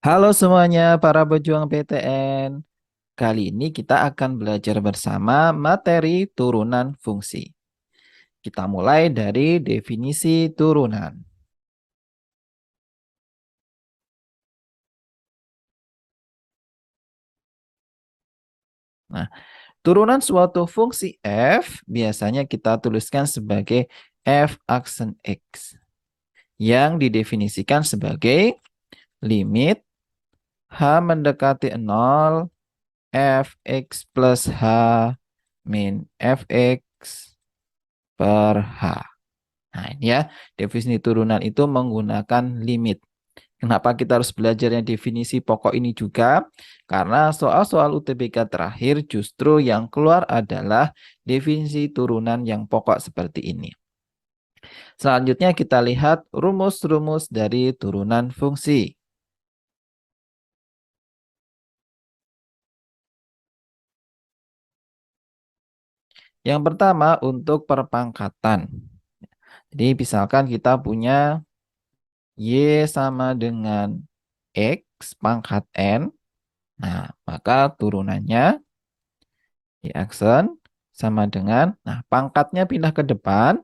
Halo semuanya para pejuang PTN. Kali ini kita akan belajar bersama materi turunan fungsi. Kita mulai dari definisi turunan. Nah, turunan suatu fungsi f biasanya kita tuliskan sebagai f aksen x yang didefinisikan sebagai limit h mendekati 0 fx plus h min fx per h. Nah, ini ya, definisi turunan itu menggunakan limit. Kenapa kita harus belajarnya definisi pokok ini juga? Karena soal-soal UTBK terakhir justru yang keluar adalah definisi turunan yang pokok seperti ini. Selanjutnya kita lihat rumus-rumus dari turunan fungsi. Yang pertama untuk perpangkatan. Jadi misalkan kita punya Y sama dengan X pangkat N. Nah, maka turunannya Y aksen sama dengan, nah pangkatnya pindah ke depan,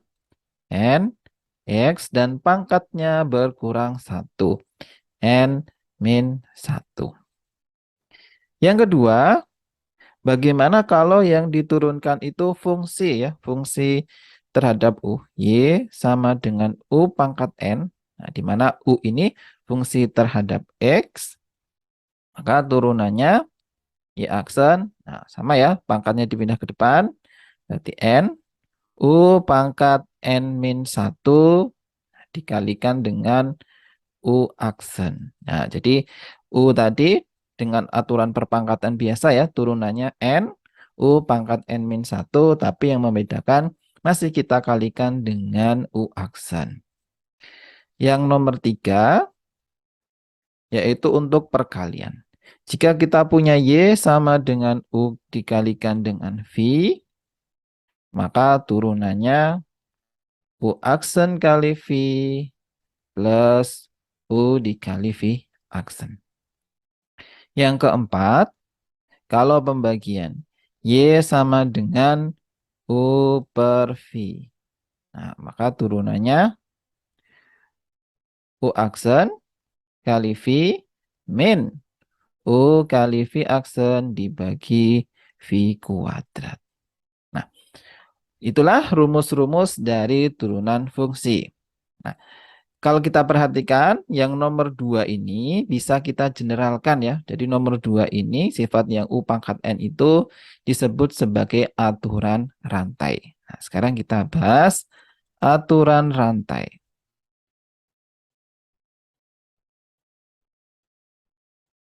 N, X, dan pangkatnya berkurang 1, N min 1. Yang kedua, bagaimana kalau yang diturunkan itu fungsi ya, fungsi terhadap U, Y sama dengan U pangkat N, nah di mana U ini fungsi terhadap X, maka turunannya Y aksen, nah sama ya, pangkatnya dipindah ke depan, berarti N, U pangkat N min 1 dikalikan dengan U aksen. Nah, jadi U tadi dengan aturan perpangkatan biasa ya, turunannya N, U pangkat N min 1, tapi yang membedakan masih kita kalikan dengan U aksen. Yang nomor 3, yaitu untuk perkalian. Jika kita punya Y sama dengan U dikalikan dengan V, maka turunannya U aksen kali V plus U dikali V aksen. Yang keempat, kalau pembagian Y sama dengan U per V. Nah, maka turunannya U aksen kali V min U kali V aksen dibagi V kuadrat. Nah, itulah rumus-rumus dari turunan fungsi. Nah, kalau kita perhatikan yang nomor 2 ini bisa kita generalkan ya. Jadi nomor 2 ini sifat yang U pangkat N itu disebut sebagai aturan rantai. Nah, sekarang kita bahas aturan rantai.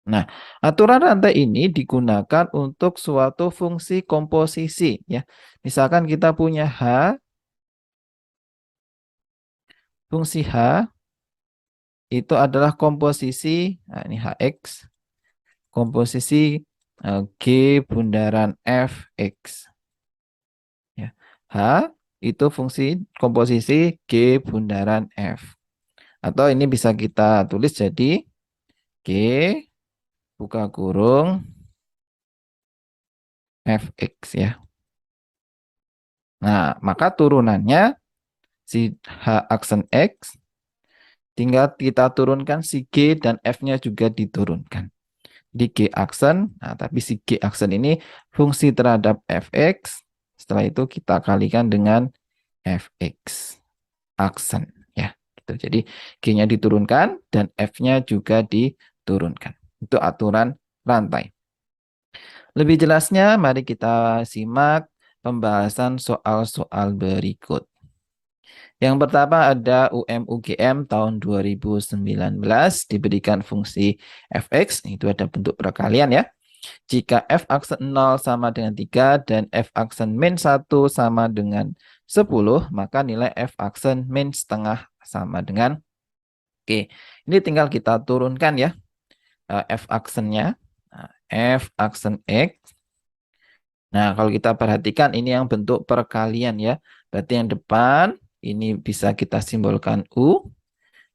Nah, aturan rantai ini digunakan untuk suatu fungsi komposisi ya. Misalkan kita punya H, fungsi H itu adalah komposisi, nah ini Hx, komposisi G bundaran Fx. Ya. H itu fungsi komposisi G bundaran F. Atau ini bisa kita tulis jadi G buka kurung Fx ya. Nah, maka turunannya si H aksen X tinggal kita turunkan si G dan F-nya juga diturunkan. Di G aksen, nah tapi si G aksen ini fungsi terhadap Fx. Setelah itu kita kalikan dengan Fx aksen ya. Gitu. Jadi G-nya diturunkan dan F-nya juga diturunkan. Itu aturan rantai. Lebih jelasnya mari kita simak pembahasan soal-soal berikut. Yang pertama ada UM-UGM tahun 2019 diberikan fungsi Fx, itu ada bentuk perkalian ya. Jika f aksen 0 sama dengan 3 dan f aksen min 1 sama dengan 10, maka nilai f aksen min setengah sama dengan, oke, ini tinggal kita turunkan ya f aksennya. Nah, f aksen X. Nah, kalau kita perhatikan ini yang bentuk perkalian ya. Berarti yang depan ini bisa kita simbolkan U,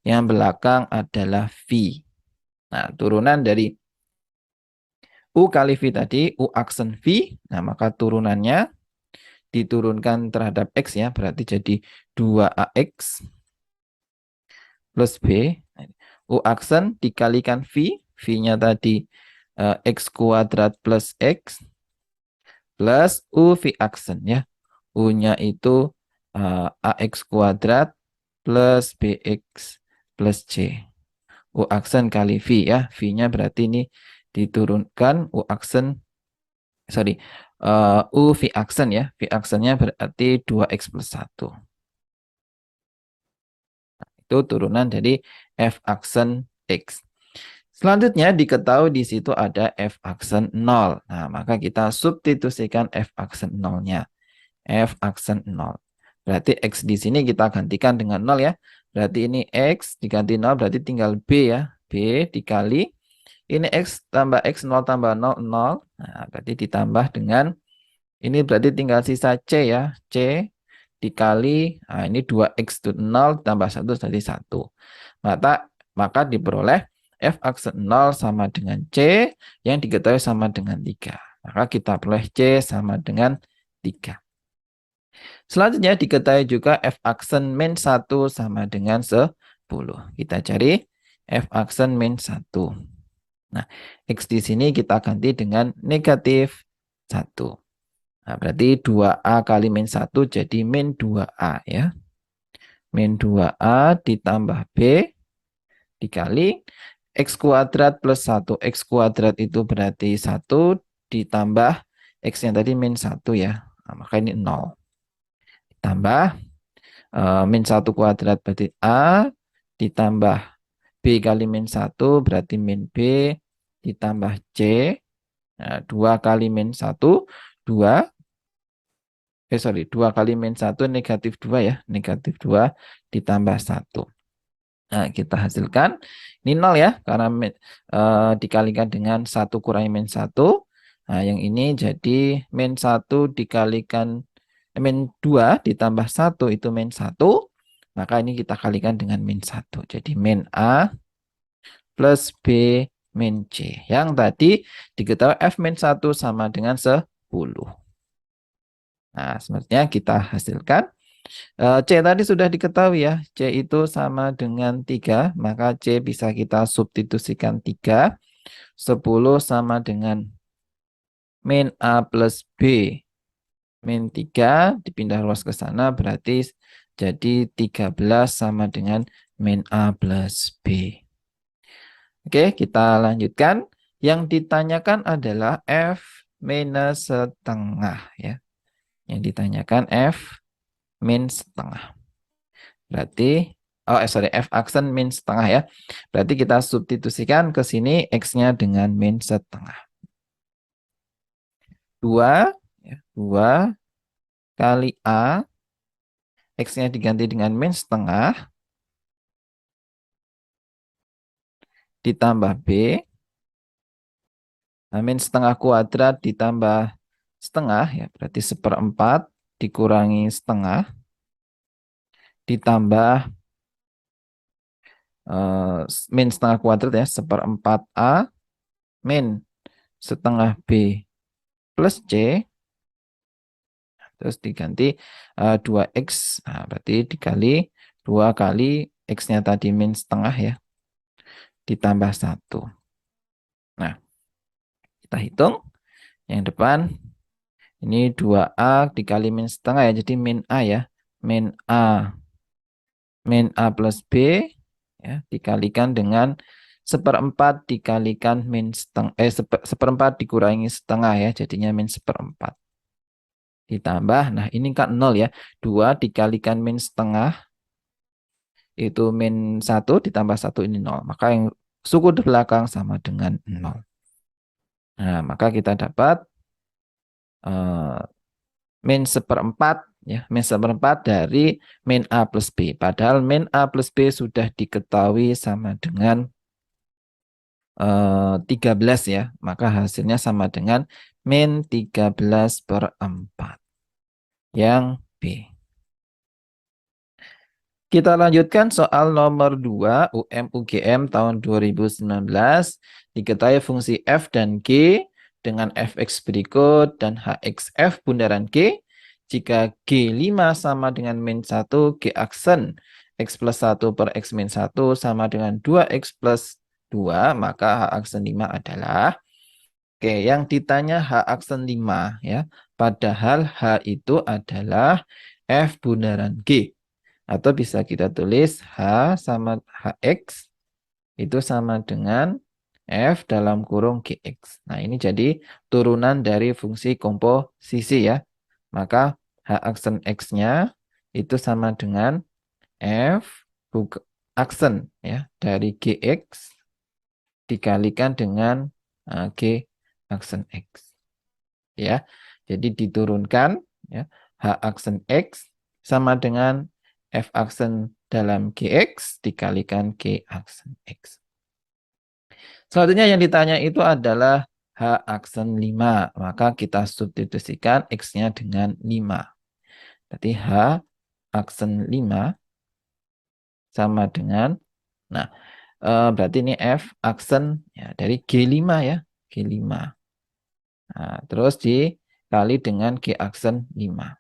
yang belakang adalah V. Nah, turunan dari U kali V tadi, U aksen V. Nah, maka turunannya diturunkan terhadap X ya, berarti jadi 2AX plus B. U aksen dikalikan V, V-nya tadi X kuadrat plus X, plus U V aksen ya. U-nya itu AX kuadrat plus BX plus C. U aksen kali V ya. V-nya berarti ini diturunkan U aksen, sorry, U V aksen ya. V aksennya berarti 2X plus 1. Itu turunan dari F aksen X. Selanjutnya diketahui di situ ada F aksen 0. Nah, maka kita substitusikan F aksen 0-nya. F aksen 0. Berarti X di sini kita gantikan dengan 0 ya. Berarti ini X diganti 0 berarti tinggal B ya. B dikali ini X tambah X 0 tambah 0, 0. Nah, berarti ditambah dengan ini berarti tinggal sisa C ya. C dikali, nah ini 2X itu 0 tambah 1 jadi 1. Maka diperoleh F aksen 0 sama dengan C yang diketahui sama dengan 3. Maka kita peroleh C sama dengan 3. Selanjutnya diketahui juga F aksen min 1 sama dengan 10. Kita cari F aksen min 1. Nah, X di sini kita ganti dengan negatif 1. Nah, berarti 2A kali min 1 jadi min 2A ya. Min 2A ditambah B dikali X kuadrat plus 1. X kuadrat itu berarti 1 ditambah X yang tadi min 1 ya. Nah, maka ini 0. Ditambah min 1 kuadrat berarti A ditambah B kali min 1 berarti min B ditambah C. Nah, 2 kali min 1, 2. 2 kali min 1 negatif 2 ya. Negatif 2 ditambah 1. Nah, kita hasilkan. Ini 0 ya, karena dikalikan dengan 1 kurangi min 1. Nah, yang ini jadi min 1 dikalikan min 2 ditambah 1 itu min 1. Maka ini kita kalikan dengan min 1. Jadi min A plus B min C. Yang tadi diketahui F min 1 sama dengan 10. Nah, sebenarnya kita hasilkan. C tadi sudah diketahui ya. C itu sama dengan 3. Maka C bisa kita substitusikan 3. 10 sama dengan min A plus B. Min 3 dipindah luas ke sana berarti jadi 13 sama dengan min A plus B. Oke, kita lanjutkan. Yang ditanyakan adalah F minus setengah ya. Yang ditanyakan F min setengah. Berarti F aksen min setengah ya. Berarti kita substitusikan ke sini X-nya dengan min setengah. 2 ya, 2 kali A, X-nya diganti dengan min setengah, ditambah B, nah, min setengah kuadrat ditambah setengah, ya berarti 1/4 dikurangi setengah, ditambah min setengah kuadrat ya, 1/4 A, min setengah B plus C, terus diganti 2X, nah, berarti dikali 2 kali X-nya tadi min setengah ya, ditambah 1. Nah, kita hitung yang depan, ini 2A dikali min setengah ya, jadi min A ya, min A plus B ya, dikalikan dengan 1/4 dikalikan min setengah, 1/4 dikurangi setengah ya, jadinya min 1/4. Ditambah, nah ini kan 0 ya, 2 dikalikan min setengah, itu min 1 ditambah 1 ini 0. Maka yang suku di belakang sama dengan 0. Nah, maka kita dapat min 1/4 ya, min 1/4 dari min A plus B. Padahal min A plus B sudah diketahui sama dengan 13 ya. Maka hasilnya sama dengan min 13/4. Yang B. Kita lanjutkan soal nomor 2 UM-UGM tahun 2019. Diketahui fungsi f dan g dengan fx berikut dan hxf bundaran g. Jika G5 sama dengan min 1, G aksen X plus 1 per X min 1 sama dengan 2X plus 2, maka H aksen 5 adalah, oke, yang ditanya H aksen 5 ya. Padahal H itu adalah F bundaran G. Atau bisa kita tulis H sama HX itu sama dengan F dalam kurung GX. Nah, ini jadi turunan dari fungsi komposisi ya. Maka H aksen X-nya itu sama dengan F aksen ya dari GX dikalikan dengan G aksen X. Ya. Jadi diturunkan ya, H aksen X sama dengan F aksen dalam GX dikalikan G aksen X. Selanjutnya yang ditanya itu adalah H aksen 5. Maka kita substitusikan X-nya dengan 5. Berarti H aksen 5 sama dengan, nah berarti ini F aksen ya, dari G5 ya. G5. Nah, terus dikali dengan G aksen 5.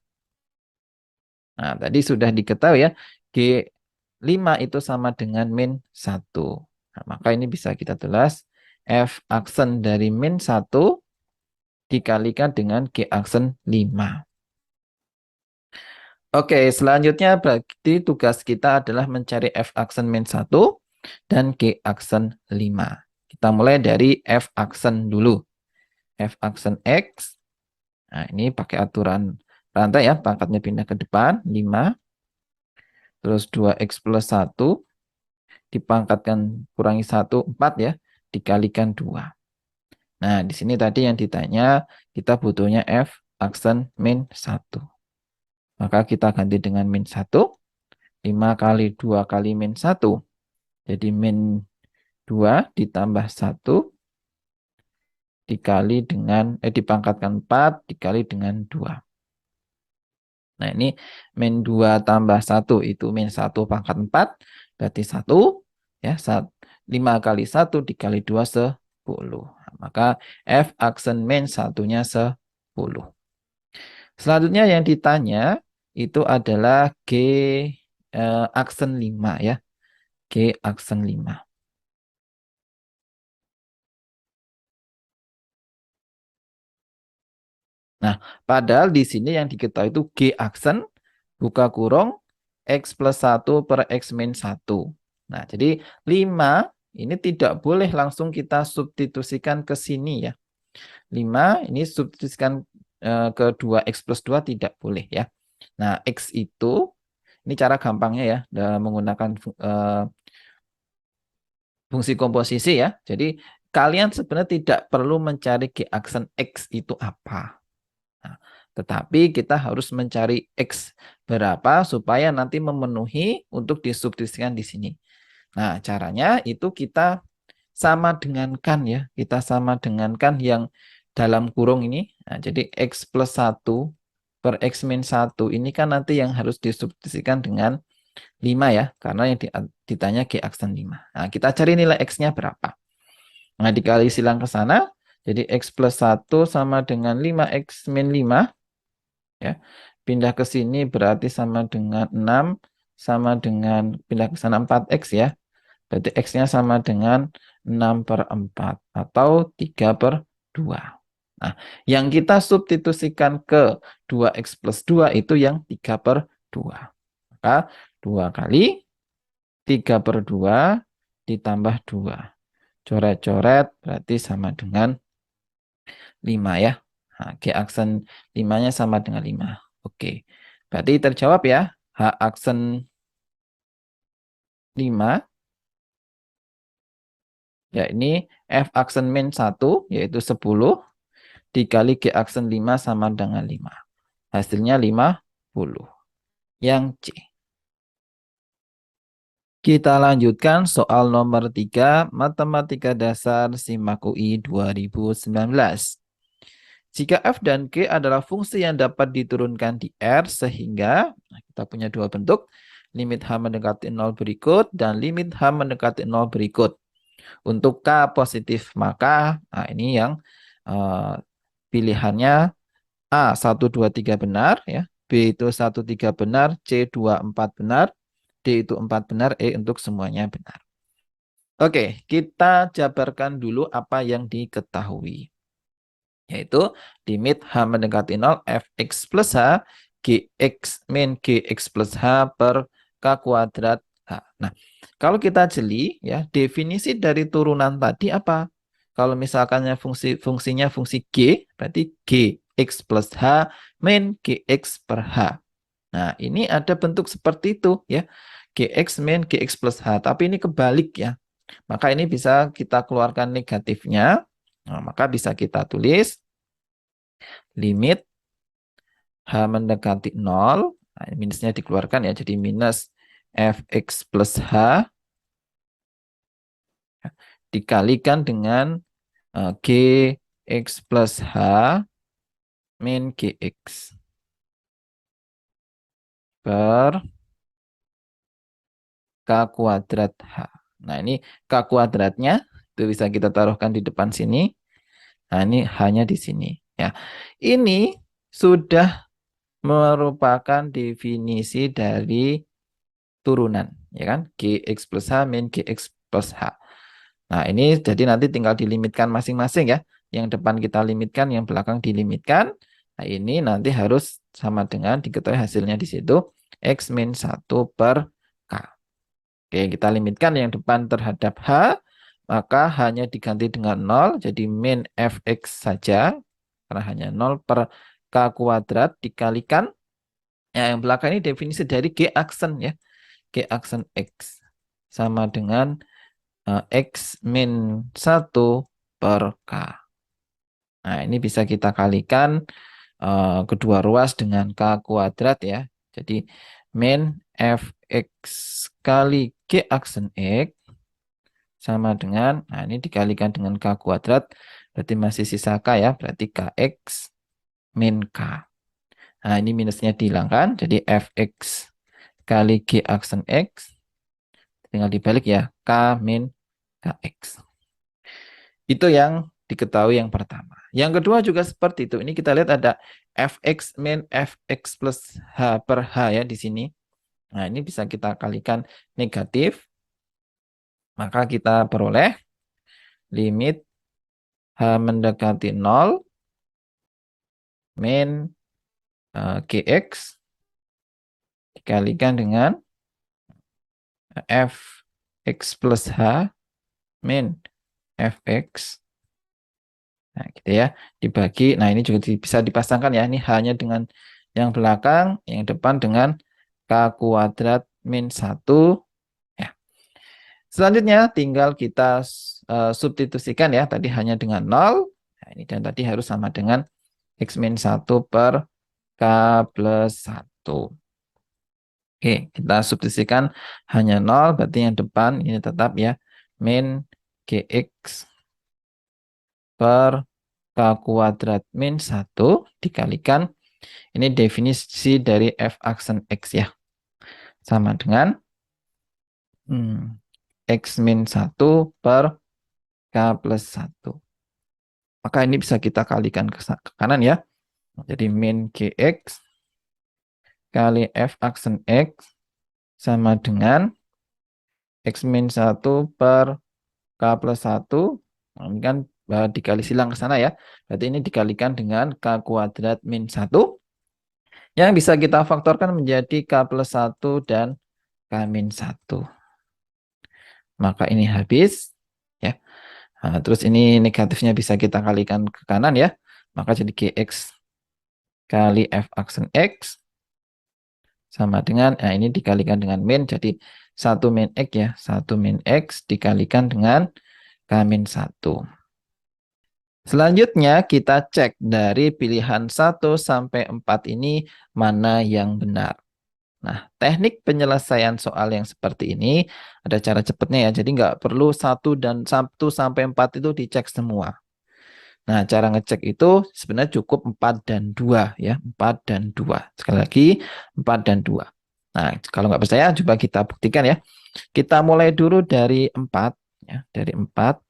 Nah, tadi sudah diketahui ya, G5 itu sama dengan min 1. Nah, maka ini bisa kita tulis F aksen dari min 1 dikalikan dengan G aksen 5. Oke, selanjutnya berarti tugas kita adalah mencari F aksen min 1 dan G aksen 5. Kita mulai dari F aksen dulu. F aksen X, nah ini pakai aturan rantai ya, pangkatnya pindah ke depan, 5. Terus 2X plus 1 dipangkatkan kurangi 1, 4 ya, dikalikan 2. Nah, di sini tadi yang ditanya, kita butuhnya F aksen min 1. Maka kita ganti dengan min 1, 5 kali 2 kali min 1. Jadi min 2 ditambah 1 dikali dengan, dipangkatkan 4 dikali dengan 2. Nah, ini min 2 tambah 1 itu min 1 pangkat 4. Berarti 1. Ya, 5 kali 1 dikali 2, 10. Nah, maka F aksen min 1-nya 10. Selanjutnya yang ditanya itu adalah G aksen 5 ya. G aksen 5. Nah, padahal di sini yang diketahui itu G aksen buka kurung X plus 1 per X min 1. Nah, jadi 5 ini tidak boleh langsung kita substitusikan ke sini ya. 5 ini substitusikan ke 2X plus 2 tidak boleh ya. Nah, X itu, ini cara gampangnya ya, menggunakan fungsi komposisi ya. Jadi, kalian sebenarnya tidak perlu mencari G aksen X itu apa. Nah, tetapi kita harus mencari X berapa supaya nanti memenuhi untuk disubstitusikan di sini. Nah, caranya itu kita sama dengankan ya. Kita sama dengankan yang dalam kurung ini. Nah, jadi X plus 1 per X min 1 ini kan nanti yang harus disubstitusikan dengan 5 ya. Karena yang ditanya G aksen 5. Nah, kita cari nilai X-nya berapa. Nah, dikali silang ke sana. Jadi X plus 1 sama dengan 5X min 5. Ya. Pindah ke sini berarti sama dengan 6. Sama dengan pindah ke sana 4X ya. Berarti X-nya sama dengan 6 per 4 atau 3 per 2. Nah, yang kita substitusikan ke 2X plus 2 itu yang 3 per 2. Maka 2 kali 3 per 2 ditambah 2. Coret-coret berarti sama dengan 5 ya. Nah, G aksen 5-nya sama dengan 5. Oke. Berarti terjawab ya. H aksen 5. Ya, ini F aksen min 1 yaitu 10 dikali G aksen 5 sama dengan 5. Hasilnya 50. Yang C. Kita lanjutkan soal nomor 3, Matematika Dasar SIMAK UI 2019. Jika F dan G adalah fungsi yang dapat diturunkan di R sehingga, nah kita punya dua bentuk, limit H mendekati 0 berikut dan limit H mendekati 0 berikut. Untuk K positif, maka ini yang pilihannya A 1, 2, 3 benar, ya. B itu 1, 3 benar, C 2, 4 benar, D itu 4 benar, E untuk semuanya benar. Oke, kita jabarkan dulu apa yang diketahui. Yaitu limit H mendekati 0, Fx plus H, Gx min Gx plus H per K kuadrat H. Nah, kalau kita jeli, ya, definisi dari turunan tadi apa? Kalau misalkannya fungsinya fungsi G, berarti Gx plus H min Gx per H. Nah, ini ada bentuk seperti itu, ya. Gx min Gx plus H, tapi ini kebalik, ya. Maka ini bisa kita keluarkan negatifnya. Nah, maka bisa kita tulis limit H mendekati 0. Nah, minusnya dikeluarkan, ya. Jadi minus Fx plus H dikalikan dengan Gx plus H min Gx per K kuadrat H. Nah, ini K kuadratnya itu bisa kita taruhkan di depan sini. Nah, ini hanya di sini, ya. Ini sudah merupakan definisi dari turunan, ya kan? Gx plus H min Gx plus H. Nah, ini jadi nanti tinggal dilimitkan masing-masing, ya. Yang depan kita limitkan, yang belakang dilimitkan. Nah, ini nanti harus sama dengan diketahui hasilnya di situ X min 1 per K. Oke, kita limitkan yang depan terhadap H, maka hanya diganti dengan 0, jadi min Fx saja, karena hanya 0 per K kuadrat dikalikan. Ya, yang belakang ini definisi dari G aksen, ya. G aksen X sama dengan X min 1 per K. Nah, ini bisa kita kalikan kedua ruas dengan K kuadrat, ya. Jadi min Fx kali G aksen X sama dengan, nah ini dikalikan dengan K kuadrat, berarti masih sisa K, ya. Berarti Kx min K. Nah, ini minusnya dihilangkan, jadi Fx kali G aksen X, tinggal dibalik, ya. K min Kx. Itu yang diketahui yang pertama. Yang kedua juga seperti itu. Ini kita lihat ada Fx min Fx plus H per H, ya, di sini. Nah, ini bisa kita kalikan negatif. Maka kita peroleh limit H mendekati 0 min Gx dikalikan dengan Fx plus H min Fx. Nah, gitu, ya. Dibagi. Nah, ini juga bisa dipasangkan, ya. Ini hanya dengan yang belakang, yang depan dengan K kuadrat min 1. Ya. Selanjutnya tinggal kita substitusikan, ya. Tadi hanya dengan 0. Nah, ini dan tadi harus sama dengan X min 1 per K plus 1. Oke, kita substitusikan hanya 0, berarti yang depan ini tetap, ya, min Gx per K kuadrat min 1 dikalikan, ini definisi dari F aksen X, ya. Sama dengan X min 1 per K plus 1. Maka ini bisa kita kalikan ke kanan, ya. Jadi min Gx kali F aksen X sama dengan X min 1 per K plus 1. Nah, ini kan dikali silang ke sana, ya. Berarti ini dikalikan dengan K kuadrat min 1. Yang bisa kita faktorkan menjadi K plus 1 dan K min 1. Maka ini habis, ya. Nah, terus ini negatifnya bisa kita kalikan ke kanan, ya. Maka jadi Gx kali F aksen X sama dengan, nah ini dikalikan dengan min, jadi 1 min X, ya. 1 min X dikalikan dengan K min 1. Selanjutnya kita cek dari pilihan 1 sampai 4 ini mana yang benar. Nah, teknik penyelesaian soal yang seperti ini ada cara cepatnya, ya. Jadi nggak perlu 1 sampai 4 itu dicek semua. Nah, cara ngecek itu sebenarnya cukup 4 dan 2, ya. 4 dan 2. Sekali lagi, 4 dan 2. Nah, kalau nggak percaya, coba kita buktikan ya. Kita mulai dulu dari 4. Ya, dari 4.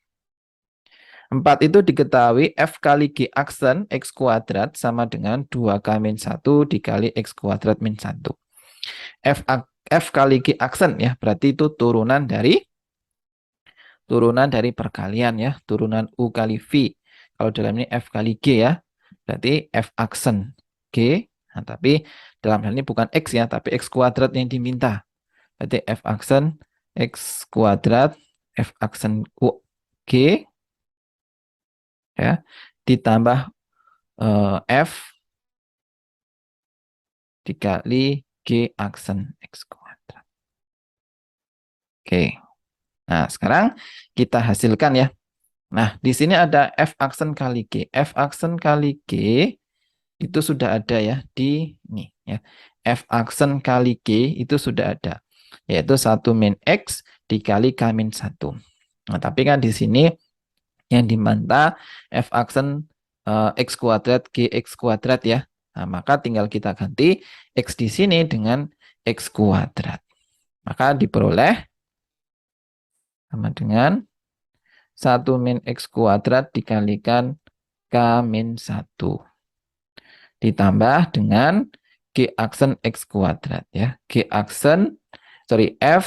4 itu diketahui F kali G aksen X kuadrat sama dengan 2K min 1 dikali X kuadrat min 1. F kali G aksen ya, berarti itu turunan dari perkalian ya, turunan U kali V. Kalau dalam ini F kali G ya, berarti F aksen G. Nah, tapi dalam hal ini bukan X ya, tapi X kuadrat yang diminta. Berarti F aksen X kuadrat, F aksen U G ya, ditambah F dikali G aksen X kuadrat. Oke. Nah, sekarang kita hasilkan ya. Nah, di sini ada F aksen kali G. F aksen kali G itu sudah ada ya di ini ya. F aksen kali G itu sudah ada. Yaitu 1 min X dikali K min 1. Nah, tapi kan di sini yang diminta F aksen X kuadrat GX kuadrat ya. Nah, maka tinggal kita ganti X di sini dengan X kuadrat. Maka diperoleh sama dengan 1 min X kuadrat dikalikan K min 1. Ditambah dengan G aksen X kuadrat ya. F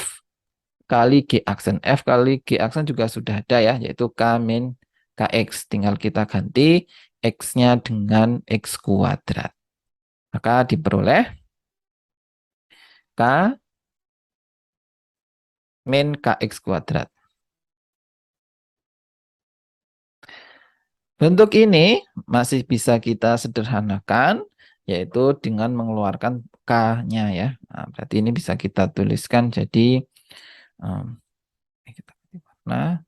kali G aksen. F kali G aksen juga sudah ada ya, yaitu K min KX. Tinggal kita ganti X-nya dengan X kuadrat. Maka diperoleh K min KX kuadrat. Bentuk ini masih bisa kita sederhanakan, yaitu dengan mengeluarkan K-nya ya. Nah, berarti ini bisa kita tuliskan jadi kita warna.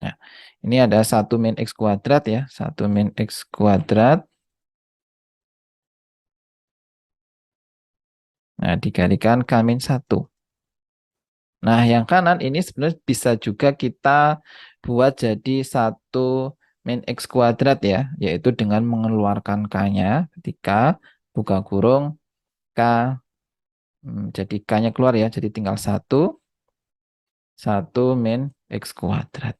Nah, ini ada 1 min X kuadrat ya, 1 min X kuadrat. Nah, dikalikan K min 1. Nah, yang kanan ini sebenarnya bisa juga kita buat jadi 1 min X kuadrat ya, yaitu dengan mengeluarkan K-nya ketika buka kurung K, jadi K-nya keluar ya, jadi tinggal 1 min X kuadrat.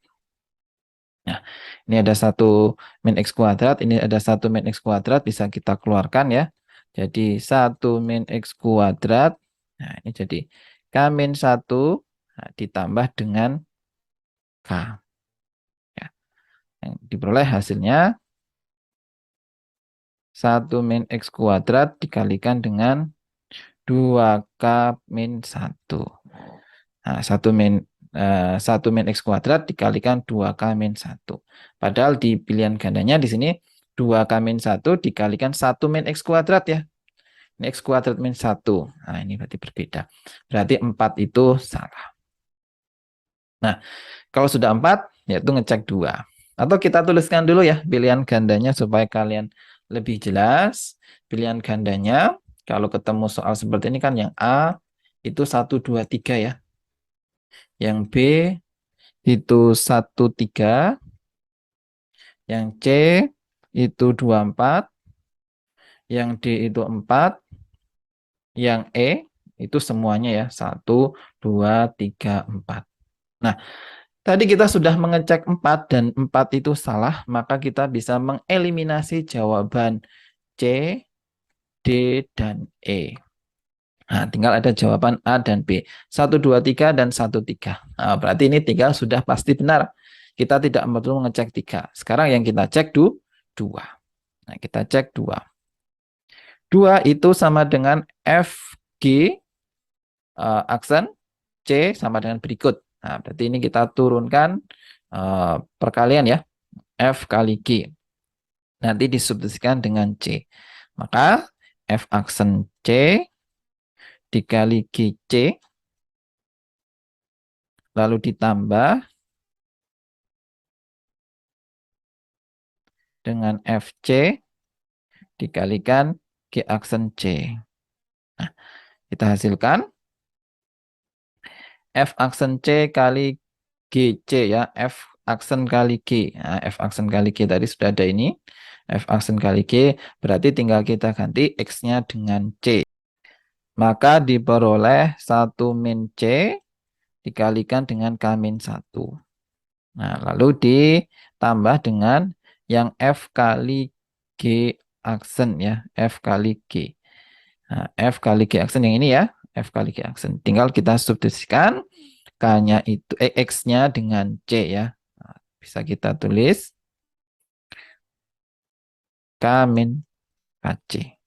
Nah, ini ada 1 min X kuadrat, ini ada 1 min X kuadrat, bisa kita keluarkan ya. Jadi 1 min X kuadrat, nah ini jadi K min 1 ditambah dengan K. Ya. Yang diperoleh hasilnya 1 min X kuadrat dikalikan dengan 2K min 1. Nah, 1 min X kuadrat dikalikan 2K min 1. Padahal di pilihan gandanya di sini 2K min 1 dikalikan 1 min X kuadrat ya. Ini X kuadrat min 1. Nah, ini berarti berbeda. Berarti 4 itu salah. Nah, kalau sudah 4, yaitu ngecek 2. Atau kita tuliskan dulu ya pilihan gandanya supaya kalian lebih jelas. Pilihan gandanya, kalau ketemu soal seperti ini kan yang A itu 1, 2, 3 ya. Yang B itu 1, 3. Yang C itu 2, 4. Yang D itu 4. Yang E itu semuanya ya. 1, 2, 3, 4. Nah, tadi kita sudah mengecek 4 dan 4 itu salah, maka kita bisa mengeliminasi jawaban C, D, dan E. Nah, tinggal ada jawaban A dan B. 1, 2, 3, dan 1, 3. Nah, berarti ini 3 sudah pasti benar. Kita tidak perlu mengecek 3. Sekarang yang kita cek 2. Nah, kita cek 2. 2 itu sama dengan FG aksen C sama dengan berikut. Nah, berarti ini kita turunkan perkalian ya. F kali G. Nanti disubstitusikan dengan C. Maka F aksen C dikali GC lalu ditambah dengan FC dikalikan G aksen C. Nah, kita hasilkan F aksen C kali GC ya, F aksen kali G. Nah, F aksen kali G tadi sudah ada ini. F aksen kali G, berarti tinggal kita ganti X-nya dengan C. Maka diperoleh 1 min C dikalikan dengan K min 1. Nah, lalu ditambah dengan yang F kali G aksen ya, F kali G. Nah, F kali G aksen yang ini ya, F kali G aksen. Tinggal kita substitusikan K-nya itu, X-nya dengan C ya. Nah, bisa kita tulis K min KC.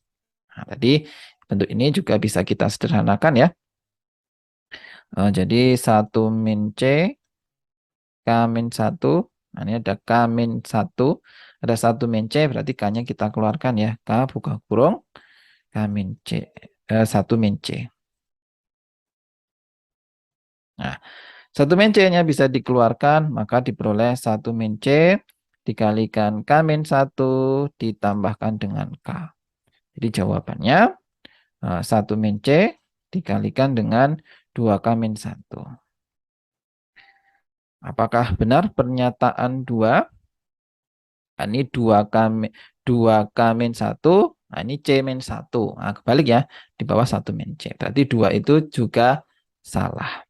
Nah, tadi bentuk ini juga bisa kita sederhanakan ya. Jadi 1 min C, K min 1. Nah, ini ada K min 1. Ada 1 min C, berarti K-nya kita keluarkan ya. K buka kurung, K min C. 1 min C. Nah, 1 min C-nya bisa dikeluarkan, maka diperoleh 1 min C dikalikan K min 1 ditambahkan dengan K. Jadi jawabannya 1 min C dikalikan dengan 2K min 1. Apakah benar pernyataan 2? Nah, ini 2K min 1. Nah, ini C min 1. Nah, kebalik ya. Di bawah 1 min C. Berarti 2 itu juga salah.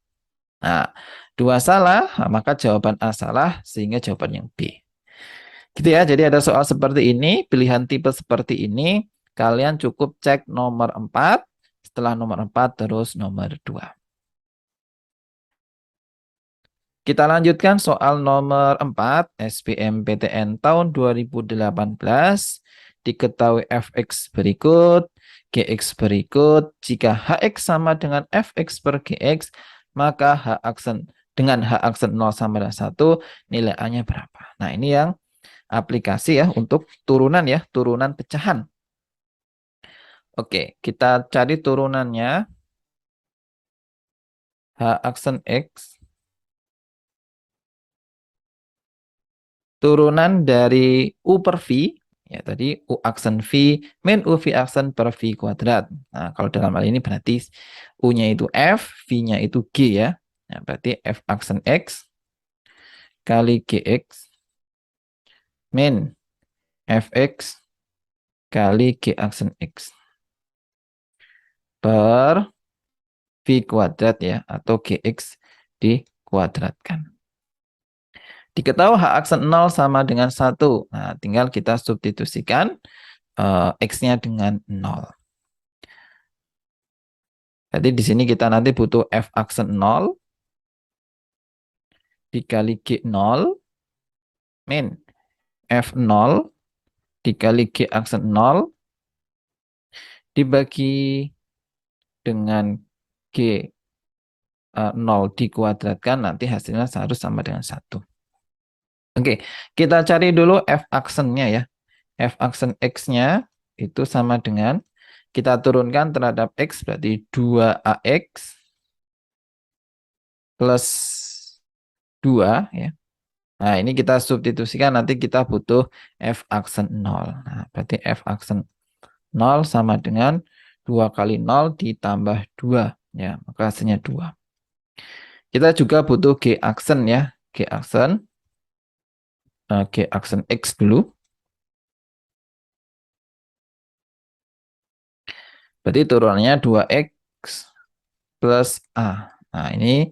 Nah, 2 salah, maka jawaban A salah, sehingga jawaban yang B. Gitu ya, jadi ada soal seperti ini, pilihan tipe seperti ini, kalian cukup cek nomor 4, setelah nomor 4 terus nomor 2. Kita lanjutkan soal nomor 4, SBMPTN tahun 2018. Diketahui fx berikut, gx berikut. Jika hx sama dengan fx per gx, maka h aksen dengan h aksen 0 sama dengan 1, nilai A-nya berapa? Nah, ini yang aplikasi ya untuk turunan ya, turunan pecahan. Oke, kita cari turunannya. H aksen X turunan dari U per V, ya tadi U aksen V min U V aksen per V kuadrat. Nah, kalau dalam hal ini berarti U-nya itu F, V-nya itu G ya. Nah, berarti F aksen X kali GX min Fx kali G aksen X per V kuadrat ya, atau GX dikuadratkan. Diketahui H aksen 0 sama dengan 1. Nah, tinggal kita substitusikan X-nya dengan 0. Jadi di sini kita nanti butuh F aksen 0 dikali G0 min F0 dikali G aksen 0 dibagi dengan G0 dikuadratkan, nanti hasilnya harus sama dengan 1. Oke, kita cari dulu F aksennya ya. F aksen X-nya itu sama dengan, kita turunkan terhadap X, berarti 2AX plus 2 ya. Nah, ini kita substitusikan, nanti kita butuh F aksen 0. Nah, berarti F aksen 0 sama dengan 2 kali 0 ditambah 2. Ya, maka hasilnya 2. Kita juga butuh G aksen ya. G aksen X dulu. Berarti turunannya 2X plus A. Nah, ini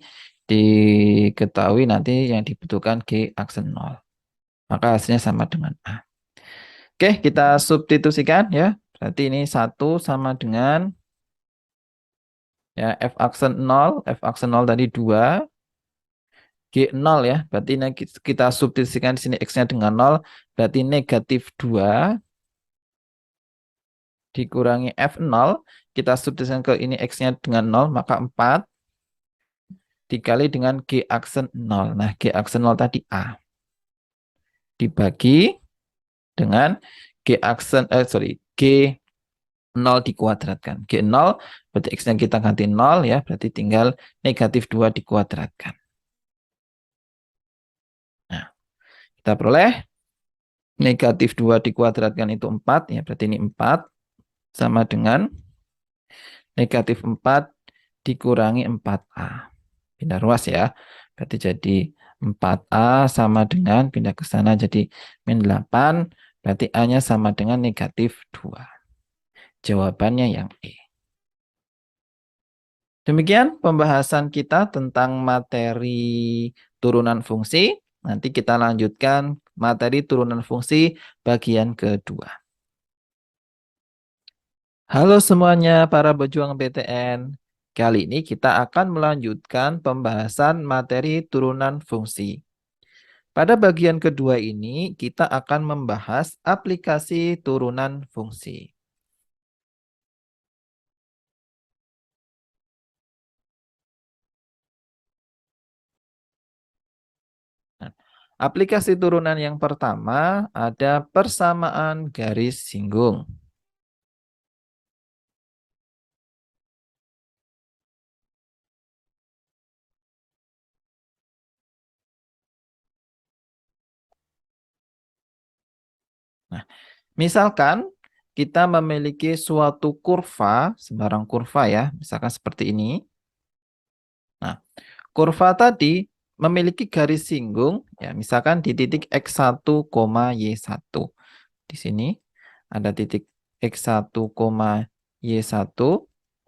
diketahui nanti yang dibutuhkan G aksen 0. Maka hasilnya sama dengan A. Oke, kita substitusikan ya. Berarti ini 1 sama dengan ya F aksen 0. F aksen 0 tadi 2. G0 ya. Berarti ini kita substitusikan di sini X-nya dengan 0. Berarti negatif 2 dikurangi F0. Kita substitusikan ke ini X-nya dengan 0. Maka 4 dikali dengan G aksen 0. Nah, G aksen 0 tadi A. Dibagi dengan G G0 dikuadratkan. G0 berarti X-nya kita ganti 0 ya. Berarti tinggal negatif 2 dikuadratkan. Nah, kita peroleh negatif 2 dikuadratkan itu 4 ya. Berarti ini 4 sama dengan negatif 4 dikurangi 4A. Pindah ruas ya. Berarti jadi 4A sama dengan, pindah ke sana jadi min 8. Berarti A-nya sama dengan negatif 2. Jawabannya yang E. Demikian pembahasan kita tentang materi turunan fungsi. Nanti kita lanjutkan materi turunan fungsi bagian kedua. Halo semuanya para pejuang PTN. Kali ini kita akan melanjutkan pembahasan materi turunan fungsi. Pada bagian kedua ini kita akan membahas aplikasi turunan fungsi. Nah, aplikasi turunan yang pertama ada persamaan garis singgung. Nah, misalkan kita memiliki suatu kurva, sembarang kurva ya, misalkan seperti ini. Nah, kurva tadi memiliki garis singgung, ya, misalkan di titik X1, Y1. Di sini ada titik X1, Y1.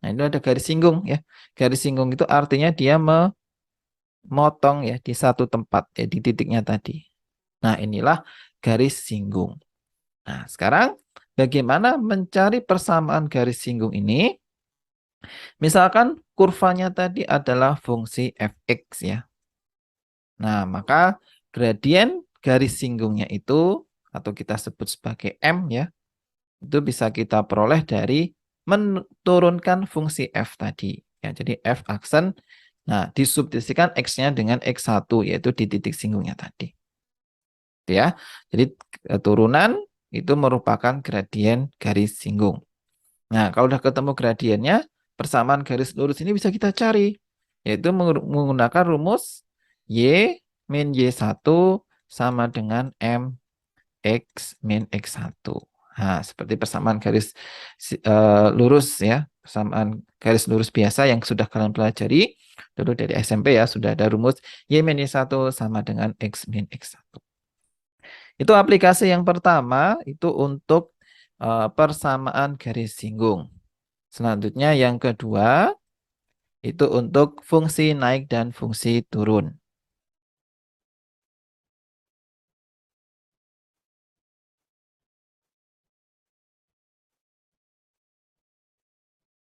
Nah, itu ada garis singgung ya. Garis singgung itu artinya dia memotong ya di satu tempat ya di titiknya tadi. Nah, inilah garis singgung. Nah, sekarang bagaimana mencari persamaan garis singgung ini? Misalkan kurvanya tadi adalah fungsi fx ya. Nah, maka gradien garis singgungnya itu atau kita sebut sebagai M ya, itu bisa kita peroleh dari menurunkan fungsi f tadi. Ya, jadi f aksen, nah disubstitusikan x-nya dengan x1 yaitu di titik singgungnya tadi. Ya, jadi turunan itu merupakan gradien garis singgung. Nah, kalau udah ketemu gradiennya, persamaan garis lurus ini bisa kita cari. Yaitu menggunakan rumus Y min Y1 sama dengan M X min X1. Nah, seperti persamaan garis lurus ya. Persamaan garis lurus biasa yang sudah kalian pelajari. Dulu dari SMP ya, sudah ada rumus Y min Y1 sama dengan X min X1. Itu aplikasi yang pertama, itu untuk persamaan garis singgung. Selanjutnya yang kedua, itu untuk fungsi naik dan fungsi turun.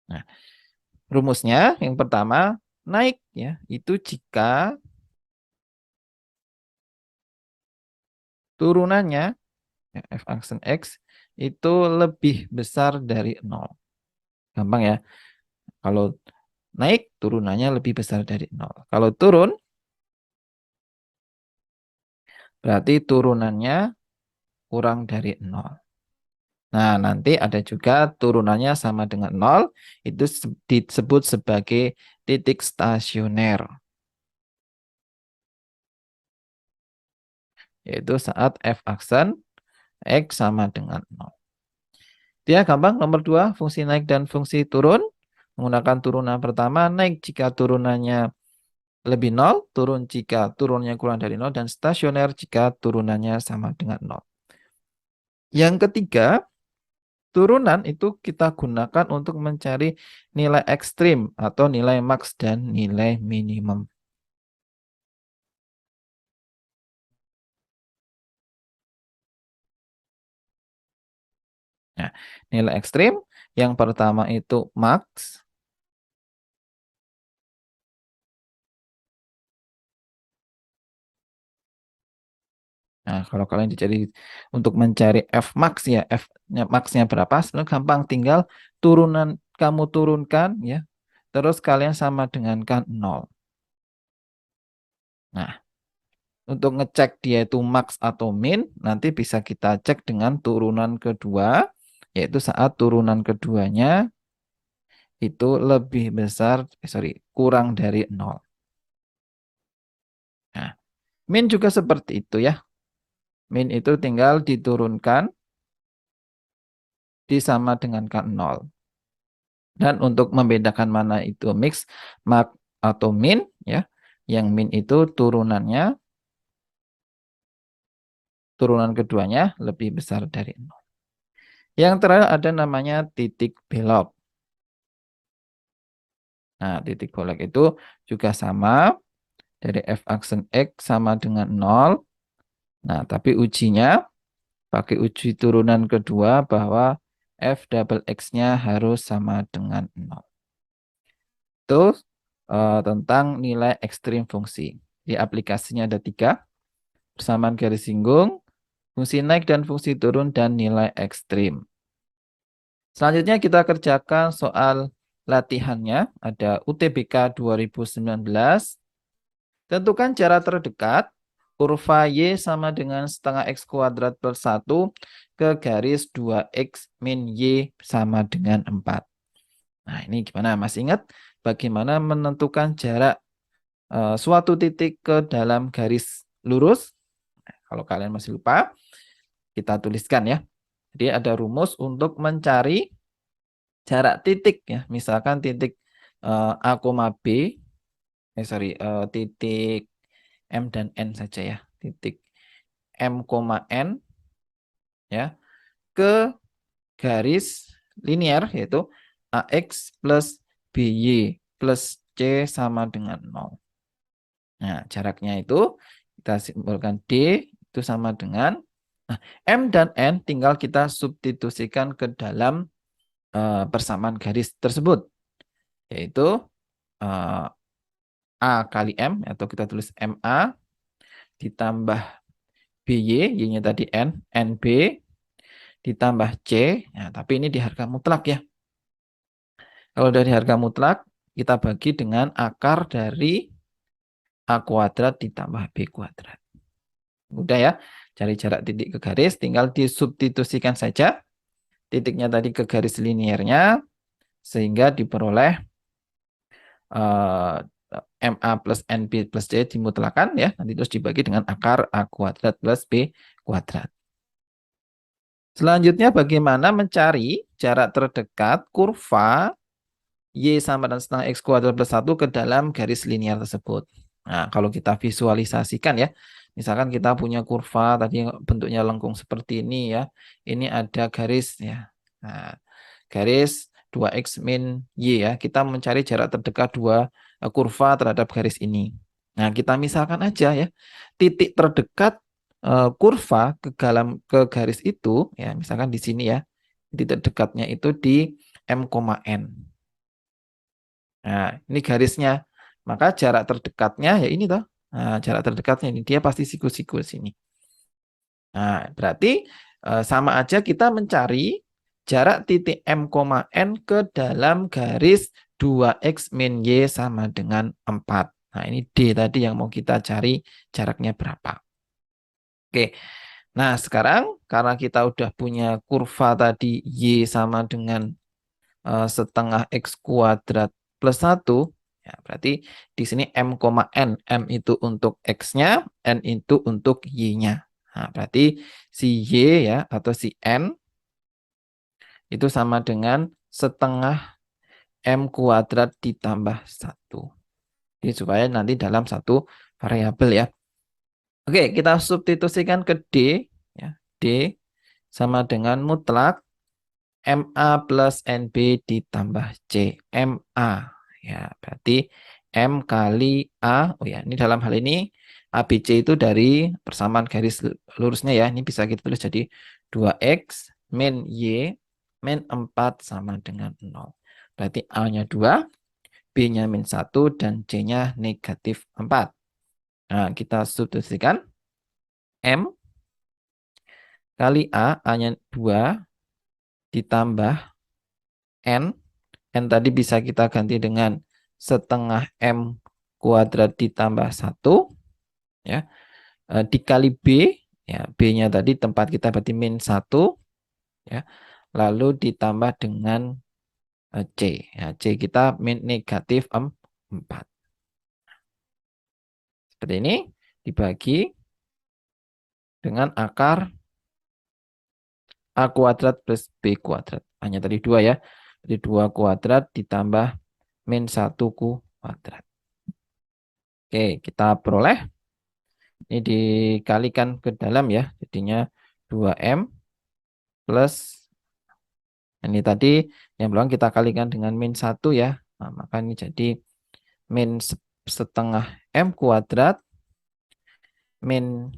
Nah, rumusnya yang pertama, naik ya, itu jika turunannya ya, f aksen x itu lebih besar dari 0. Gampang ya. Kalau naik turunannya lebih besar dari 0. Kalau turun berarti turunannya kurang dari 0. Nah, nanti ada juga turunannya sama dengan 0, itu disebut sebagai titik stasioner. Yaitu saat f aksen x sama dengan 0. Dia gampang, nomor 2, fungsi naik dan fungsi turun. Menggunakan turunan pertama, naik jika turunannya lebih 0, turun jika turunnya kurang dari 0, dan stasioner jika turunannya sama dengan 0. Yang ketiga, turunan itu kita gunakan untuk mencari nilai ekstrim atau nilai maks dan nilai minimum. Nah, nilai ekstrim yang pertama itu maks. Nah, kalau kalian dicari untuk mencari f max ya, f-nya max-nya berapa? Sebenarnya gampang, tinggal turunan kamu turunkan ya. Terus kalian sama dengankan 0. Nah, untuk ngecek dia itu max atau min, nanti bisa kita cek dengan turunan kedua, yaitu saat turunan keduanya itu lebih besar, kurang dari 0. Nah, min juga seperti itu ya. Min itu tinggal diturunkan, disama dengankan 0. Dan untuk membedakan mana itu mix, max atau min ya. Yang min itu turunannya turunan keduanya lebih besar dari 0. Yang terakhir ada namanya titik belok. Nah, titik belok itu juga sama, dari f aksen X sama dengan 0. Nah, tapi ujinya pakai uji turunan kedua bahwa f double X-nya harus sama dengan 0. Itu tentang nilai ekstrim fungsi. Di aplikasinya ada 3, persamaan garis singgung, fungsi naik dan fungsi turun, dan nilai ekstrim. Selanjutnya kita kerjakan soal latihannya. Ada UTBK 2019. Tentukan jarak terdekat. Kurva Y sama dengan setengah X kuadrat plus 1 ke garis 2X min Y sama dengan 4. Nah, ini gimana? Masih ingat bagaimana menentukan jarak suatu titik ke dalam garis lurus? Nah, kalau kalian masih lupa, kita tuliskan ya. Jadi ada rumus untuk mencari jarak titik ya. Misalkan titik A, B, titik M dan N saja ya. Titik M, N ya ke garis linear yaitu AX plus BY plus C sama dengan 0. Nah, jaraknya itu kita simbolkan D itu sama dengan M dan N tinggal kita substitusikan ke dalam persamaan garis tersebut, yaitu A kali M atau kita tulis MA ditambah BY, Y-nya tadi N, NB ditambah C. Nah, tapi ini di harga mutlak ya. Kalau dari harga mutlak, kita bagi dengan akar dari A kuadrat ditambah B kuadrat. Mudah ya, cari jarak titik ke garis, tinggal disubstitusikan saja titiknya tadi ke garis linearnya, sehingga diperoleh MA plus NB plus C dimutlakan ya, nanti terus dibagi dengan akar A kuadrat plus B kuadrat. Selanjutnya bagaimana mencari jarak terdekat kurva Y sama dengan setengah X kuadrat plus 1 ke dalam garis linear tersebut. Nah, kalau kita visualisasikan ya, misalkan kita punya kurva tadi bentuknya lengkung seperti ini ya. Ini ada garis ya. Nah, garis 2X min Y ya. Kita mencari jarak terdekat dua kurva terhadap garis ini. Nah, kita misalkan aja ya, titik terdekat kurva ke garis itu ya, misalkan di sini ya. Titik dekatnya itu di M, N. Nah, ini garisnya. Maka jarak terdekatnya ya ini toh. Nah, jarak terdekatnya ini dia pasti siku-siku sini. Nah, berarti sama aja kita mencari jarak titik M, N ke dalam garis 2X min Y sama dengan 4. Nah, ini D tadi yang mau kita cari jaraknya berapa. Oke. Nah, sekarang karena kita udah punya kurva tadi Y sama dengan setengah X kuadrat plus 1, ya, berarti di sini M, N. M itu untuk X-nya, N itu untuk Y-nya. Nah, berarti si Y ya atau si N itu sama dengan setengah M kuadrat ditambah 1. Jadi supaya nanti dalam satu variabel ya. Oke, kita substitusikan ke D. Ya, D sama dengan mutlak MA plus NB ditambah C. MA. Ya, berarti M kali A. Oh ya, ini dalam hal ini ABC itu dari persamaan garis lurusnya ya. Ini bisa kita tulis jadi 2X min Y min 4 sama dengan 0. Berarti A-nya 2, B-nya min 1, dan C-nya negatif 4. Nah, kita substitusikan. M kali A, A-nya 2, ditambah N. N tadi bisa kita ganti dengan setengah M kuadrat ditambah 1. Ya. Dikali B, ya, B-nya tadi tempat kita berarti min 1. Ya. Lalu ditambah dengan C. Ya, C kita min negatif 4. Seperti ini, dibagi dengan akar A kuadrat plus B kuadrat. Hanya tadi 2 ya. Jadi 2 kuadrat ditambah min 1 kuadrat. Oke, kita peroleh Ini dikalikan ke dalam ya. Jadinya 2M plus ini tadi yang belakang kita kalikan dengan min 1 ya. Nah, maka ini jadi min setengah M kuadrat min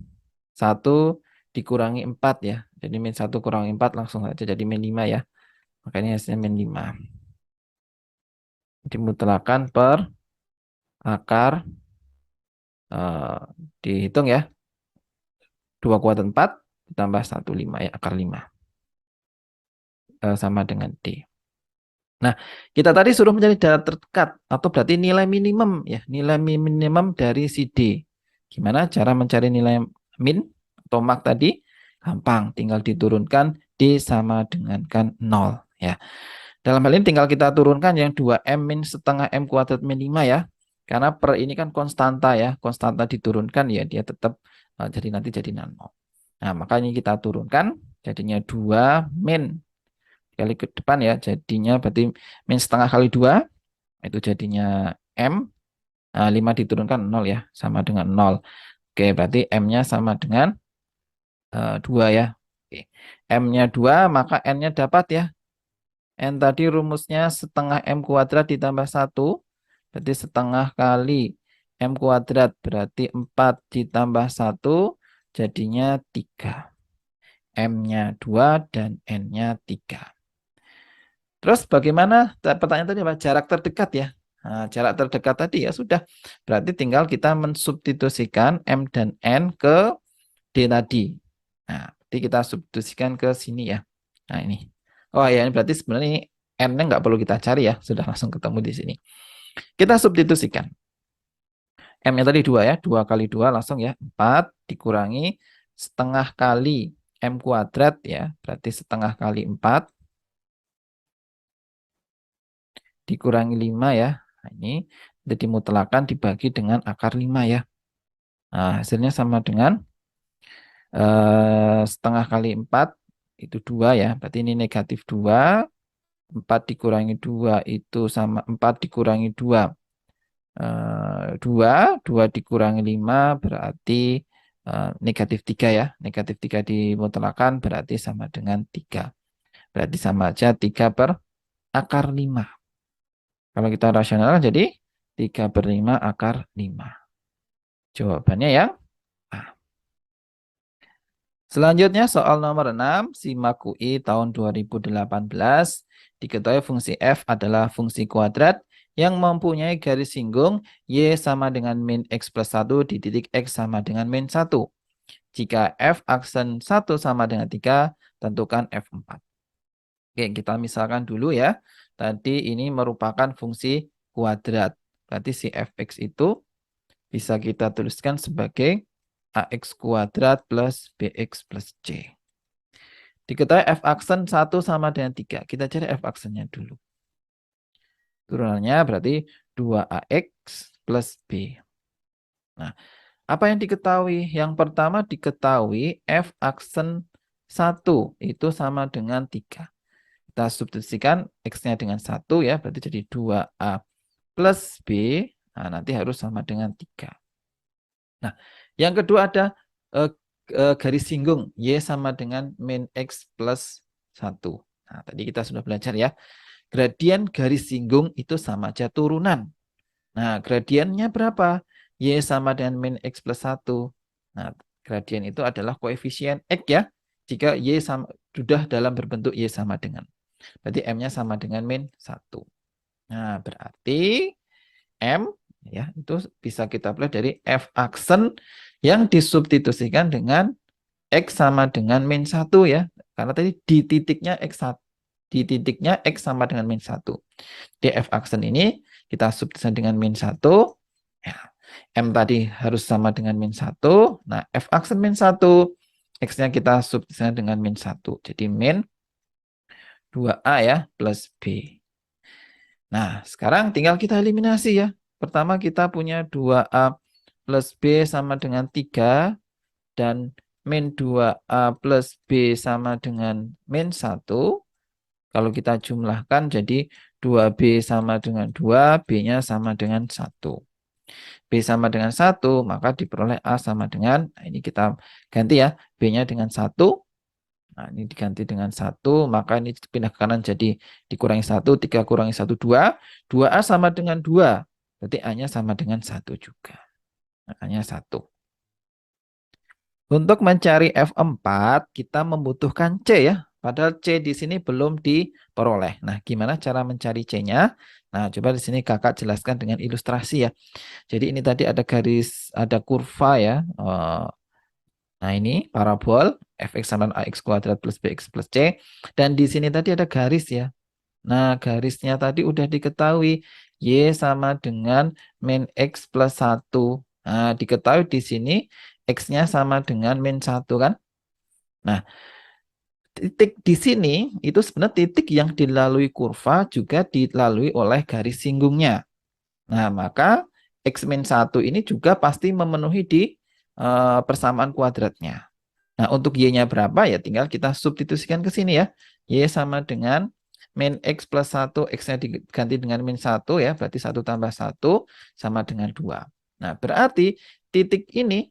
1 dikurangi 4 ya. Jadi min 1 kurangi 4 langsung saja jadi min 5 ya. Makanya hasilnya min 5. Dimutlakan per akar dihitung ya. 2 kuadrat 4 ditambah 1 5 ya, akar 5. Sama dengan D. Nah, kita tadi suruh mencari jarak terdekat atau berarti nilai minimum ya, nilai minimum dari si D. Gimana cara mencari nilai min atau mak tadi? Gampang, tinggal diturunkan D sama dengan kan 0 ya. Dalam hal ini tinggal kita turunkan yang 2M min setengah M kuadrat min 5 ya. Karena per ini kan konstanta ya, konstanta diturunkan ya dia tetap jadi nanti jadi nano. Nah, makanya kita turunkan jadinya 2 min kali ke depan ya, jadinya berarti min setengah kali 2 itu jadinya M. 5 diturunkan 0 ya, sama dengan 0. Oke, berarti M-nya sama dengan 2 ya. Oke. M-nya 2 maka N-nya dapat ya. N tadi rumusnya setengah M kuadrat ditambah 1 berarti setengah kali M kuadrat berarti 4 ditambah 1 jadinya 3. M-nya 2 dan N-nya 3. Terus bagaimana pertanyaan tadi apa? Jarak terdekat ya. Nah, jarak terdekat tadi ya sudah. Berarti tinggal kita mensubstitusikan M dan N ke D tadi. Nah, berarti kita substitusikan ke sini ya. Nah, ini. Oh ya, ini berarti sebenarnya ini N-nya nggak perlu kita cari ya. Sudah langsung ketemu di sini. Kita substitusikan. M-nya tadi 2 ya. 2 kali 2 langsung ya. 4 dikurangi setengah kali M kuadrat ya. Berarti setengah kali 4 dikurangi 5 ya. Nah, ini jadi dimutlakan dibagi dengan akar 5 ya. Nah, hasilnya sama dengan setengah kali 4 itu 2 ya. Berarti ini negatif 2. 4 dikurangi 2 itu sama 4 dikurangi 2. 2. 2 dikurangi 5 berarti negatif 3 ya. Negatif 3 dimutlakan berarti sama dengan 3. Berarti sama aja 3 per akar 5. Kalau kita rasional jadi 3 per 5 akar 5. Jawabannya yang A. Selanjutnya soal nomor 6, SIMAK UI tahun 2018. Diketahui fungsi f adalah fungsi kuadrat yang mempunyai garis singgung y sama dengan min x plus 1 di titik x sama dengan min 1. Jika f aksen 1 sama dengan 3, tentukan f4. Oke, kita misalkan dulu ya. Tadi ini merupakan fungsi kuadrat. Berarti si fx itu bisa kita tuliskan sebagai ax kuadrat plus bx plus c. Diketahui f aksen 1 sama dengan 3. Kita cari f aksennya dulu. Turunannya berarti 2ax plus b. Nah, apa yang diketahui? Yang pertama diketahui f aksen 1 itu sama dengan 3. Kita substitusikan x-nya dengan 1 ya, berarti jadi 2a plus b. Nah, nanti harus sama dengan 3. Nah, yang kedua ada garis singgung y sama dengan min x plus 1. Nah, tadi kita sudah belajar ya. Gradien garis singgung itu sama aja turunan. Nah, gradiennya berapa? Y sama dengan min x plus 1. Nah, gradien itu adalah koefisien x ya. Jika y sama, sudah dalam berbentuk y sama dengan. Berarti m-nya sama dengan min 1. Nah, berarti m ya itu bisa kita pilih dari f aksen yang disubstitusikan dengan x sama dengan min 1 ya. Karena tadi di titiknya x1. Di titiknya x sama dengan min 1. Di f aksen ini kita substitusikan dengan min 1. Ya. M tadi harus sama dengan min 1. Nah, f aksen min 1. X-nya kita substitusikan dengan min 1. Jadi min 2A ya plus B. Nah, sekarang tinggal kita eliminasi ya. Pertama kita punya 2A plus B sama dengan 3. Dan min 2A plus B sama dengan min 1. Kalau kita jumlahkan jadi 2B sama dengan 2, B-nya sama dengan 1. B sama dengan 1, maka diperoleh A sama dengan, nah ini kita ganti ya, B-nya dengan 1. Nah, ini diganti dengan 1, maka ini pindah ke kanan jadi dikurangi 1, 3 kurangi 1, 2. 2A sama dengan 2, berarti A-nya sama dengan 1 juga. Makanya 1. Untuk mencari F4, kita membutuhkan C ya. Padahal C di sini belum diperoleh. Nah, gimana cara mencari C-nya? Nah, coba di sini kakak jelaskan dengan ilustrasi ya. Jadi ini tadi ada garis, ada kurva ya. Nah, ini parabol fx sama dengan ax kuadrat plus bx plus c. Dan di sini tadi ada garis ya. Nah, garisnya tadi udah diketahui. Y sama dengan min x plus 1. Nah, diketahui di sini x-nya sama dengan min 1 kan? Nah, titik di sini itu sebenarnya titik yang dilalui kurva juga dilalui oleh garis singgungnya. Nah, maka x min 1 ini juga pasti memenuhi di persamaan kuadratnya. Nah, untuk y-nya berapa ya tinggal kita substitusikan ke sini ya. Y sama dengan min x plus 1, x-nya diganti dengan min 1 ya, berarti 1 tambah 1 sama dengan 2. Nah, berarti titik ini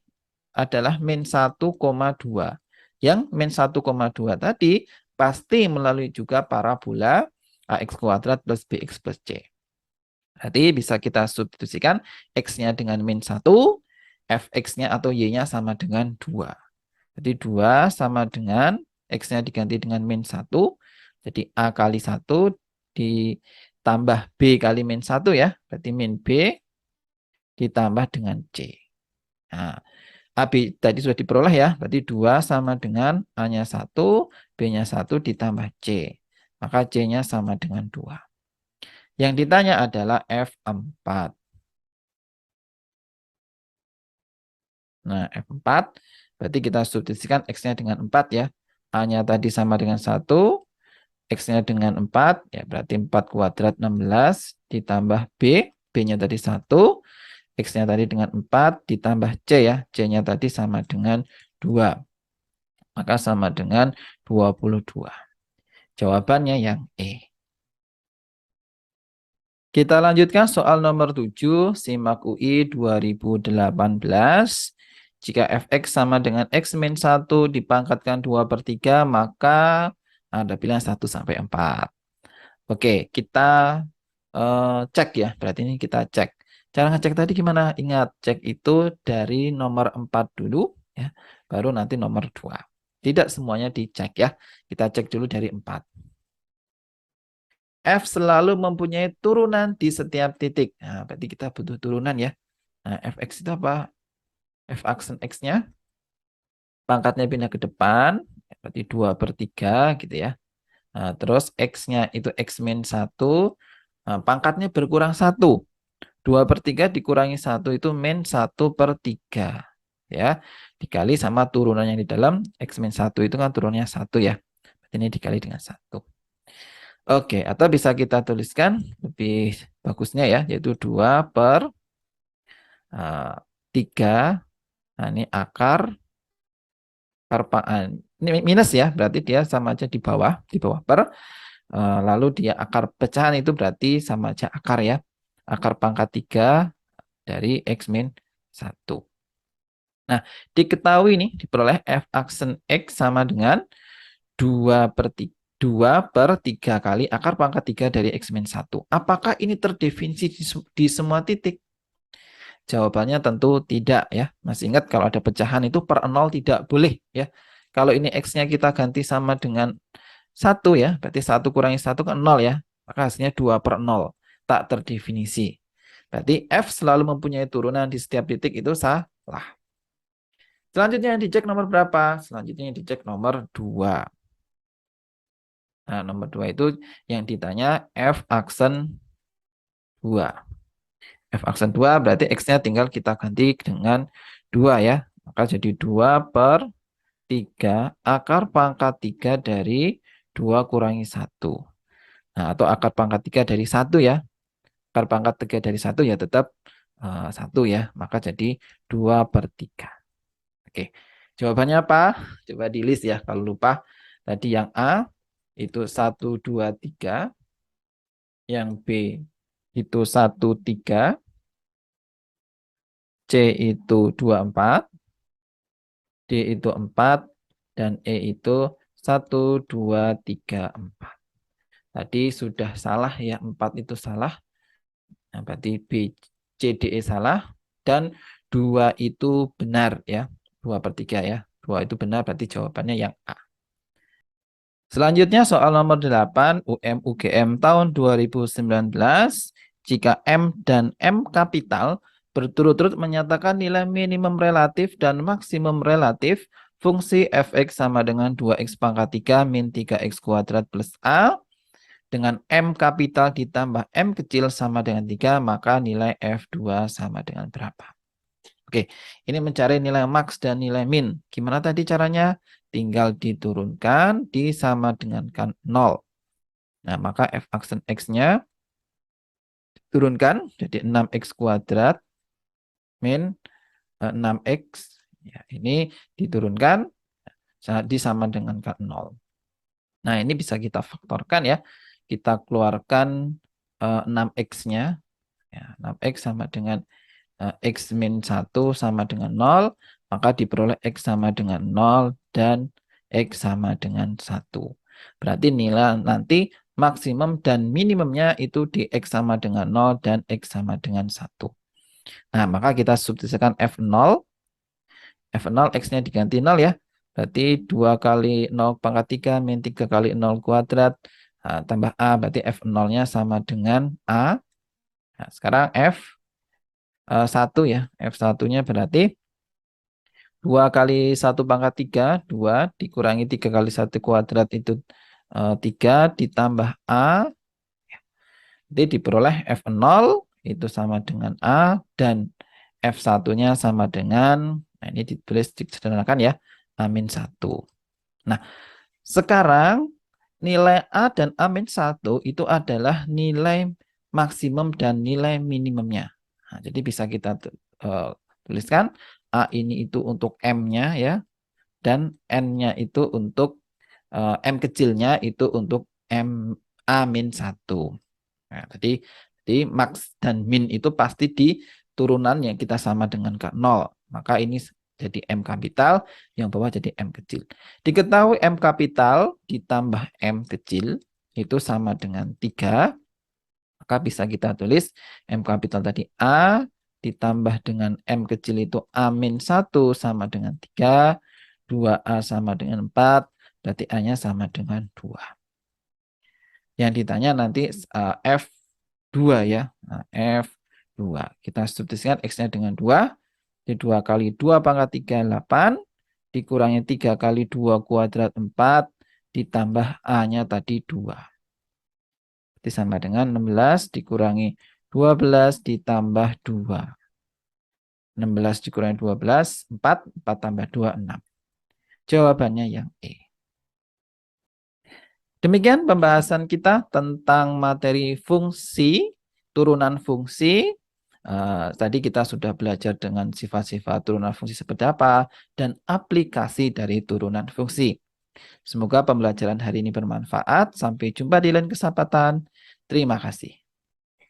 adalah min 1,2. Yang min 1,2 tadi pasti melalui juga parabola ax kuadrat plus bx plus c. Berarti bisa kita substitusikan x-nya dengan min 1, fx-nya atau y-nya sama dengan 2. Jadi 2 sama dengan x-nya diganti dengan min 1. Jadi A kali 1 ditambah B kali min 1 ya. Berarti min B ditambah dengan C. Nah, AB tadi sudah diperoleh ya. Berarti 2 sama dengan A-nya 1, B-nya 1 ditambah C. Maka C-nya sama dengan 2. Yang ditanya adalah F4. Nah, F4 berarti kita substitusikan X-nya dengan 4 ya. A-nya tadi sama dengan 1, X-nya dengan 4, ya berarti 4 kuadrat 16 ditambah B, B-nya tadi 1, X-nya tadi dengan 4 ditambah C ya, C-nya tadi sama dengan 2. Maka sama dengan 22. Jawabannya yang E. Kita lanjutkan soal nomor 7, SIMAK UI 2018. Jika fx sama dengan x min 1 dipangkatkan 2/3, maka ada pilihan 1 sampai 4. Oke, kita cek ya. Berarti ini kita cek. Cara ngecek tadi gimana? Ingat, cek itu dari nomor 4 dulu, ya, baru nanti nomor 2. Tidak semuanya dicek ya. Kita cek dulu dari 4. F selalu mempunyai turunan di setiap titik. Nah, berarti kita butuh turunan ya. Nah, fx itu apa? F aksen x-nya, pangkatnya pindah ke depan, berarti 2/3 gitu ya. Nah, terus x-nya itu x min 1, nah, pangkatnya berkurang 1. 2/3 dikurangi 1 itu min 1/3. Ya, dikali sama turunan yang di dalam, x min 1 itu kan turunnya 1 ya. Ini dikali dengan 1. Oke, atau bisa kita tuliskan lebih bagusnya ya, yaitu 2/3. Nah, ini akar perpaan. Ini minus ya, berarti dia sama aja di bawah per. Lalu dia akar pecahan itu berarti sama aja akar ya. Akar pangkat 3 dari x min 1. Nah, diketahui nih, diperoleh f aksen x sama dengan 2/3 kali akar pangkat 3 dari x min 1. Apakah ini terdefinisi di semua titik? Jawabannya tentu tidak ya. Masih ingat kalau ada pecahan itu per 0 tidak boleh ya. Kalau ini x-nya kita ganti sama dengan 1 ya, berarti 1 kurangi 1 kan 0 ya. Maka hasilnya 2/0. Tak terdefinisi. Berarti F selalu mempunyai turunan di setiap titik itu salah. Selanjutnya yang dicek nomor berapa? Selanjutnya yang dicek nomor 2. Nah, nomor 2 itu yang ditanya F aksen 2. F aksen 2 berarti X-nya tinggal kita ganti dengan 2 ya. Maka jadi 2/3 akar pangkat 3 dari 2 kurangi 1. Nah, atau akar pangkat 3 dari 1 ya. Akar pangkat 3 dari 1 ya tetap 1 ya. Maka jadi 2/3. Oke, jawabannya apa? Coba di list ya kalau lupa. Tadi yang A itu 1, 2, 3. Yang B itu 1, 3. C itu 24, D itu 4, dan E itu 1, 2, 3, 4. Tadi sudah salah ya, 4 itu salah. Nah, berarti B, C, D, E salah. Dan 2 itu benar ya. 2/3 ya. 2 itu benar, berarti jawabannya yang A. Selanjutnya soal nomor 8 UM-UGM tahun 2019. Jika M dan M kapital berturut-turut menyatakan nilai minimum relatif dan maksimum relatif fungsi fx sama dengan 2x pangkat 3 min 3x kuadrat plus A dengan M kapital ditambah M kecil sama dengan 3, maka nilai F2 sama dengan berapa? Oke, ini mencari nilai max dan nilai min. Gimana tadi caranya? Tinggal diturunkan, disama dengankan 0. Nah, maka f aksen x-nya turunkan, jadi 6x kuadrat min 6x. Ya, ini diturunkan, disama dengan 0. Nah, ini bisa kita faktorkan ya. Kita keluarkan 6x-nya. Ya, 6x sama dengan x min 1 sama dengan 0, maka diperoleh x sama dengan 0 dan x sama dengan 1. Berarti nilai nanti maksimum dan minimumnya itu di x sama dengan 0 dan x sama dengan 1. Nah, maka kita substitusikan F0. F0 x-nya diganti 0 ya. Berarti 2 kali 0 pangkat 3 min 3 kali 0 kuadrat tambah A. Berarti F0-nya sama dengan A. Nah, sekarang F1 ya. F1-nya berarti 2 kali 1 pangkat 3, 2 dikurangi 3 kali 1 kuadrat itu 3 ditambah A. Jadi diperoleh F0 itu sama dengan A dan F1-nya sama dengan, nah ini ditulis disederhanakan ya, A-1. Nah, sekarang nilai A dan A-1 itu adalah nilai maksimum dan nilai minimumnya. Nah, jadi bisa kita tuliskan A ini itu untuk M-nya ya, dan N-nya itu untuk M kecilnya itu untuk M A-1. Nah, jadi max dan min itu pasti di turunan yang kita sama dengan ke 0. Maka ini jadi M kapital, yang bawah jadi M kecil. Diketahui M kapital ditambah M kecil itu sama dengan 3. Maka bisa kita tulis M kapital tadi A ditambah dengan M kecil itu A-1 sama dengan 3. 2A sama dengan 4. Berarti A-nya sama dengan 2. Yang ditanya nanti F2 ya. Nah, F2. Kita substitusikan X-nya dengan 2. Jadi 2 kali 2 pangkat 3, 8. Dikurangi 3 kali 2 kuadrat 4. Ditambah A-nya tadi 2. Berarti sama dengan 16 dikurangi 12 ditambah 2. 16 dikurangi 12, 4. 4 tambah 2, 6. Jawabannya yang E. Demikian pembahasan kita tentang materi fungsi, turunan fungsi. Tadi kita sudah belajar dengan sifat-sifat turunan fungsi seperti apa dan aplikasi dari turunan fungsi. Semoga pembelajaran hari ini bermanfaat. Sampai jumpa di lain kesempatan. Terima kasih.